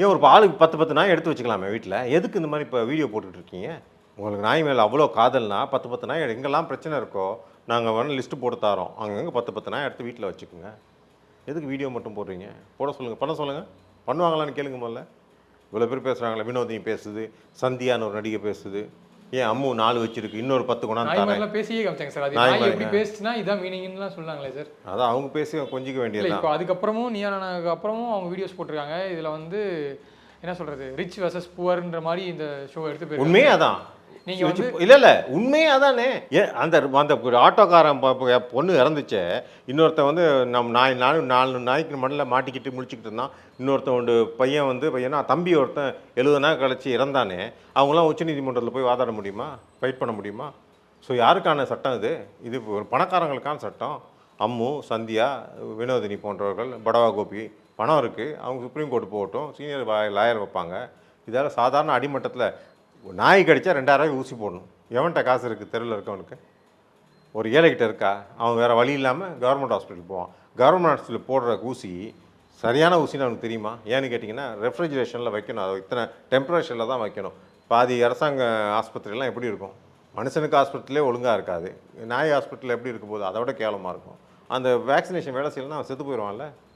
ஏன் ஒரு ஆளுக்கு 10 நாய் எடுத்து வச்சுக்கலாமே வீட்டில்? எதுக்கு இந்த மாதிரி இப்போ வீடியோ போட்டுட்டு இருக்கீங்க? உங்களுக்கு நாய் மேலே அவ்வளோ காதல்னா 10 நாய் எங்கெல்லாம் பிரச்சனை இருக்கோ நாங்கள் வேணும் லிஸ்ட்டு போட்டு தரோம். அங்கங்கே 10 நாய் எடுத்து வீட்டில் வச்சுக்கோங்க. எதுக்கு வீடியோ மட்டும் போடுறீங்க? போட சொல்லுங்கள், பண்ண சொல்லுங்கள். பண்ணுவாங்களான்னு கேளுங்க முதல்ல. இவ்வளோ பேர் பேசுகிறாங்களே, வினோதினி பேசுது, சந்தியான்னு ஒரு நடிகை பேசுது, ஏன் அம்மு 4 வச்சிருக்கு, இன்னொரு 10 கொண்டாந்து நாய் தரேன். மாதிரிலாம் பேசியே காமிச்சாங்க சார். அது நாய் நாய் மாதிரி, எப்படி பேசுச்சுன்னா இதான் மீனிங்லாம் சொன்னாங்களே சார். அதான் அவங்க பேசி கொஞ்சிக்க இல்லை வேண்டியதுதான். இப்போ அதுக்கப்புறமும் நீயானக்கு அப்புறமும் அவங்க வீடியோஸ் போட்டிருக்காங்க. இதில் வந்து என்ன சொல்கிறது, ரிச் வெர்சஸ் புவர்ன்ற மாதிரி இந்த ஷோ எடுத்து போய் உண்மையே அதான். நீங்கள் வந்து இல்லை உண்மையே அதானே. ஏன் அந்த அந்த ஆட்டோக்காரன் பொண்ணு இறந்துச்சே, இன்னொருத்தன் வந்து நம்ம நாலு நாய்க்கு மண்ணில் மாட்டிக்கிட்டு முழிச்சிக்கிட்டு இருந்தான். இன்னொருத்தன் ஒரு பையனா தம்பி ஒருத்தன் 70 நாள் கழிச்சு இறந்தானே, அவங்களாம் உச்சநீதிமன்றத்தில் போய் வாதாட முடியுமா? ஃபைட் பண்ண முடியுமா? ஸோ யாருக்கான சட்டம் இது? இது ஒரு பணக்காரங்களுக்கான சட்டம். அம்மு, சந்தியா, வினோதினி போன்றவர்கள், படவா கோபி பணம் இருக்குது, அவங்க சுப்ரீம் கோர்ட்டு போகட்டும், சீனியர் லாயர் வைப்பாங்க. இதால் சாதாரண அடிமட்டத்தில் நாய் கடிச்சா 2000 ஊசி போடணும். எவன்கிட்ட காசு இருக்குது தெருவில் இருக்கவனுக்கு? ஒரு ஏழைகிட்ட இருக்கா? அவன் வேறு வழி இல்லாமல் கவர்மெண்ட் ஹாஸ்பிட்டல் போவான். கவர்மெண்ட் ஹாஸ்பிட்டலில் போடுற ஊசி சரியான ஊசின்னு அவனுக்கு தெரியுமா? ஏன்னு கேட்டிங்கன்னா ரெஃப்ரிஜரேஷனில் வைக்கணும். அது இத்தனை டெம்பரேச்சரில் தான் வைக்கணும். பாதி அரசாங்க ஆஸ்பத்திரிலாம் எப்படி இருக்கும்? மனுஷனுக்கு ஹாஸ்பிட்டலே ஒழுங்காக இருக்காது, நாய் ஹாஸ்பிட்டலில் எப்படி இருக்கும் போது அதை விட கேவலமாக இருக்கும். அந்த வேக்சினேஷன் வேலை செய்யலைன்னா அவன் செத்து போயிடுவான்ல.